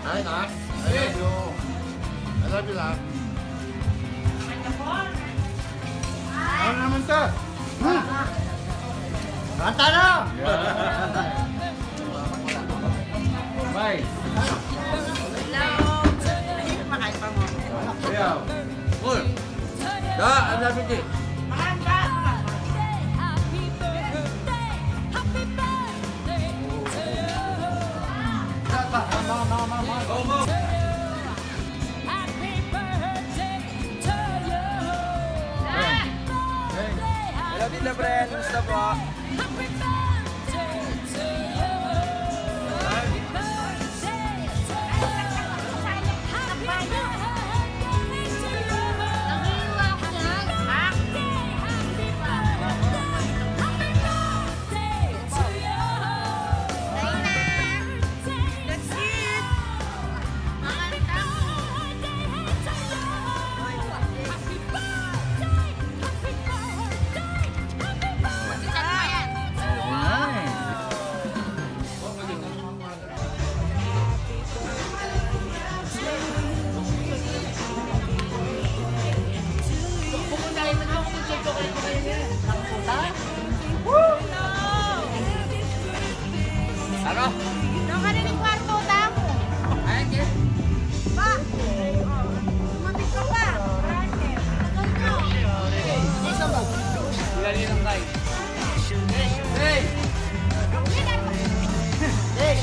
Ay, na? I love you. I love you lang. Ano naman ito? Kanta na! Bye. Makain pa mo. Ayaw. Cool. Da, I love you. Makain pa. Go, go. Hello, Tita Bren. Kumusta po? Ano? Nung kanina yung kwarto tamo. Ayan, kaya. Pa! Matik ka pa! Isa mo. Bilali ng kay. Hey! Hey!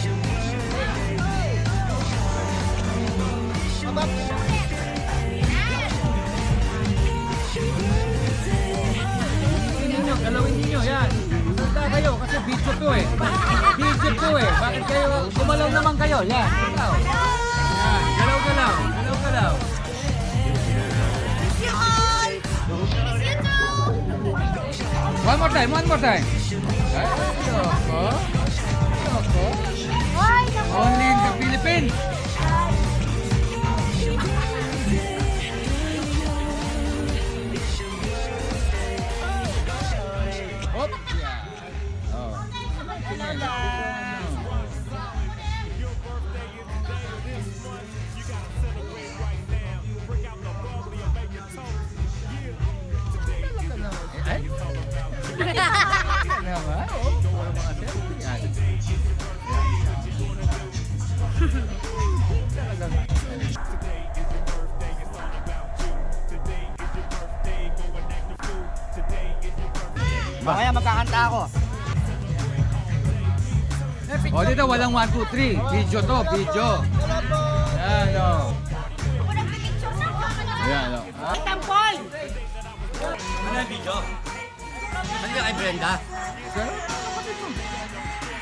Mabab. Galawin ninyo, yan. Punta kayo kasi video to eh. Video to eh. Bakit kayo, gumalaw naman kayo. Yan, galaw. Yan, galaw-galaw. Galaw-galaw. One more time, one more time. Ay, loko. Loko. Only in the Philippines. Hop, yeah. Oh. Ay? Naman, oh. Wala mga selfie. Yan. Mamaya magkakanta ako. O dito, walang 1, 2, 3. Video to, video. Yan, o. Yan, o. Tampol! Ano yung video? Ano yung kay Brenda? Sir?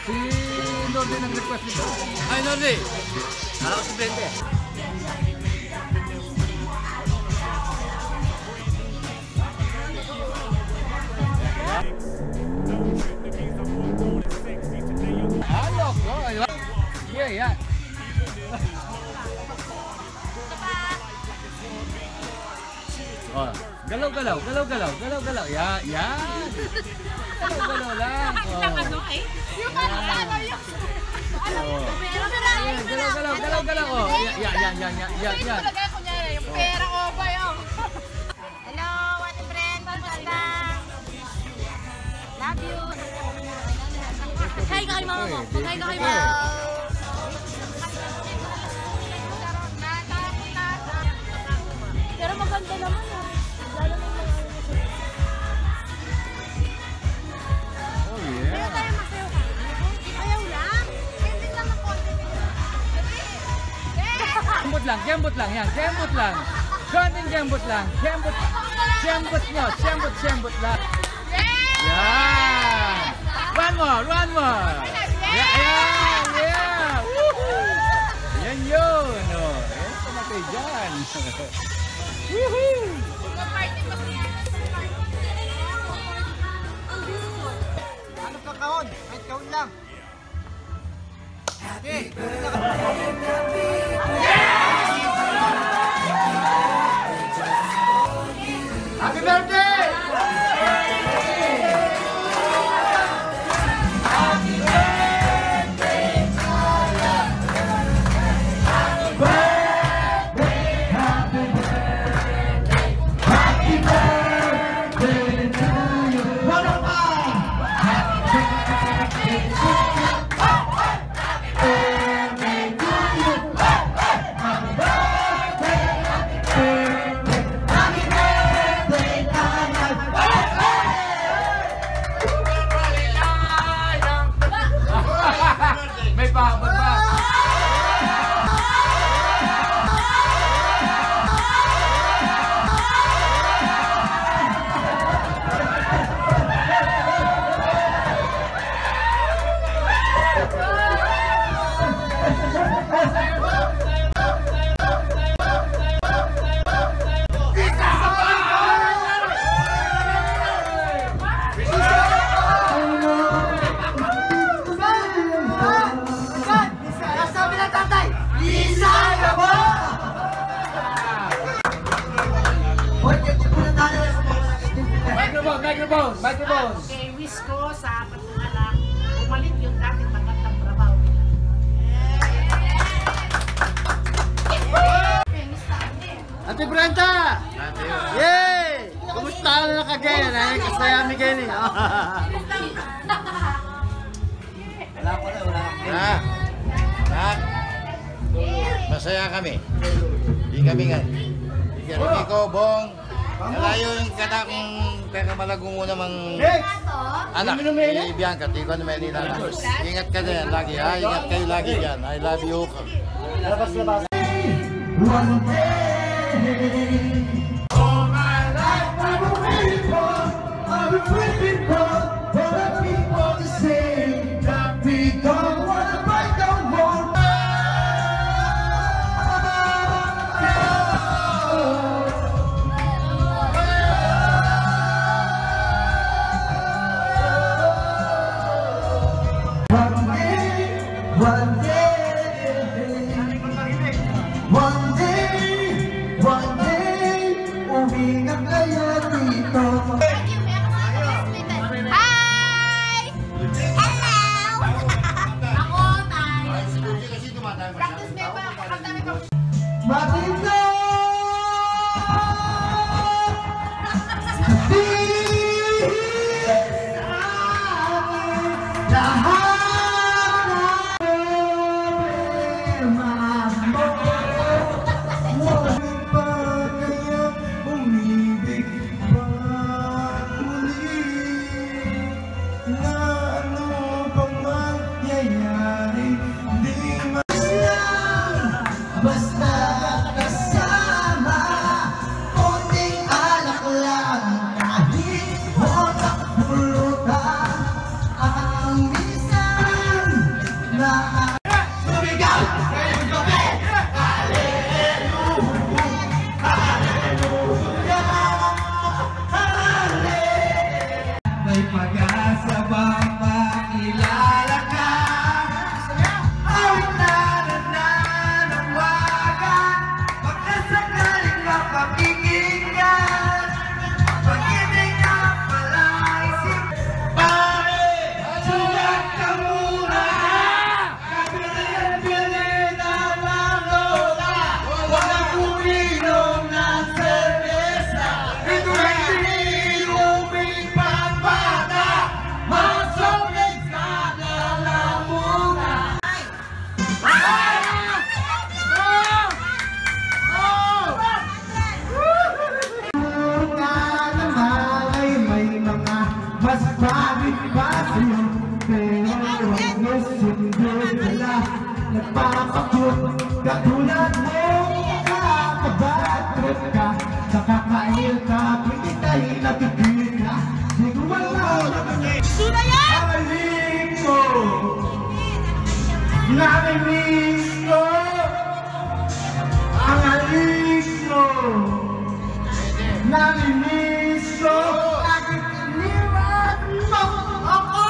Si Lorde nag-request nito. Ay, Nordy! Kala ko si Brenda eh. Halo ko. Yeah, yeah. Oh, galaw-galaw, galaw-galaw, galaw-galaw. Yeah, yeah. Galaw-galaw lang. Oh. Yung ano yung... Oh. Ayan, galaw-galaw, galaw-galaw. Oh, yan. Talaga kunyari, yung pera ko ba yung... Hello, Ate Brent. Kamusta? Love you. Hi ka kay mama mo. Hi ka kay mama. Pero maganda naman ah. Lalo na yung mga... Oh, Kaya yeah. tayo masayaw ka. Ayaw lang. Hindi lang ang content. Kembot lang, kembot lang. Yan, kembot lang. Konting kembot lang. Kembot. Kembot nyo. Kembot lang. Yan. One more, one more. Yeah, yeah. Woohoo. Yan yun. Oh, yan tumatay dyan. Woohoo. Ano ka kahon? Kahit kahon lang. Okay. Happy birthday! Microphone! Microphone! Kay wish ko sa apat ng anak, bumalik yung dating magandang trabaho nila. Ate Brenda! Yay! Kumusta na kagaya? Nakikasayami kayo niya. Wala ko na, wala. Nak, masaya kami. Di kami nga. Hindi ko, Bong. Nalayo yung kadakong kakamalagong mo namang anak. Si Bianca, di ko na Manila na. Ingat ka din lagi ha. Ingat kayo lagi dyan. I love you. Labas. One day, all my life I will wait for, I will wait for the people to say that we don't want to break the wall. One day, uwi na kayo dito. Hi! Hello! Ako, tayo. Practice me ba? Kapag dami ko. Matino! Basta kasama, konting alak lang, kahit walang pulutan, ang minsan na sumigaw ngayong gabi. Hallelujah, hallelujah, hallelujah. May pag-asa bang makilala ka? Awit na nananawagan, pagkasakaling mapapikinggan, pag-ibig na palaisip. Pare, sugat ka muna, kabilin-bilin ang mga lola, walang uminom ng serbesa, ito ay siniluming pagbata, masungit ka na lang muna. Ay may mga mas bagay pa sa'yo, pero huwag mo sundin sila. Nagpapakot katulad mo, nakakabad trip ka, nakakail ka, pwede tayo natigil ka. Di ko alam Suna yan! halik ko, narinig ko, ang halik ko. Narinig ko, bakit iniwan mo ako?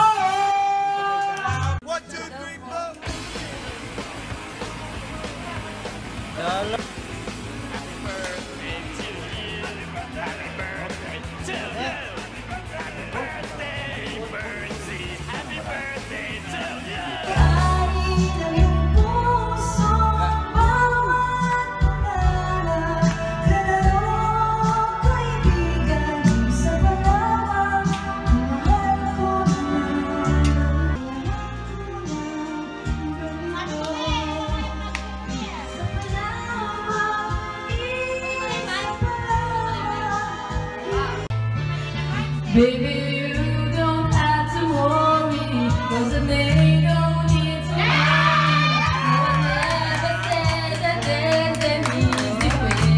Baby, you don't have to worry, 'cause they don't need to worry. No one ever said that there's an easy way.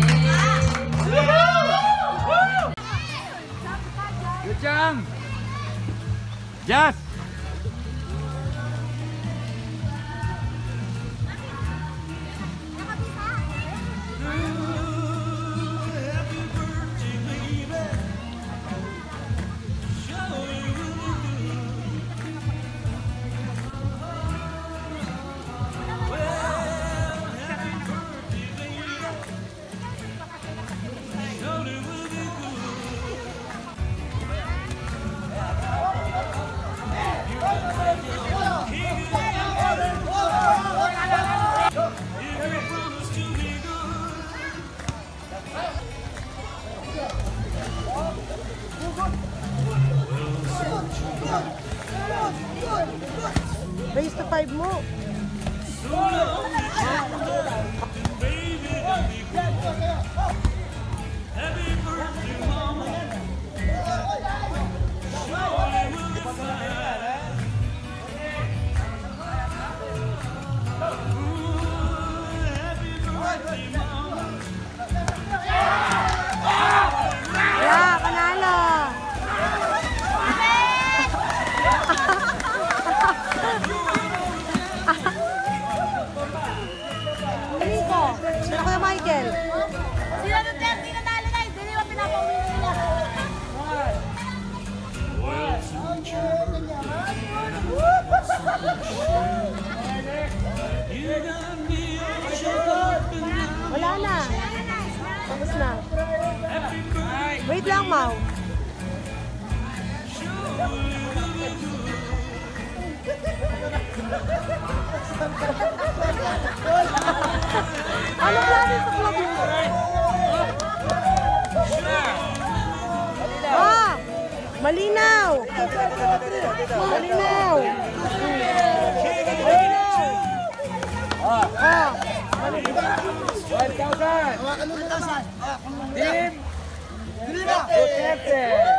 Good job! Jazz! Wala na. Tapos na. Wait lang, Mau. Ano klase sa vlog mo? Ah! Malinaw! Malinaw! Malinaw! Ah! 1,000! Team! Duterte!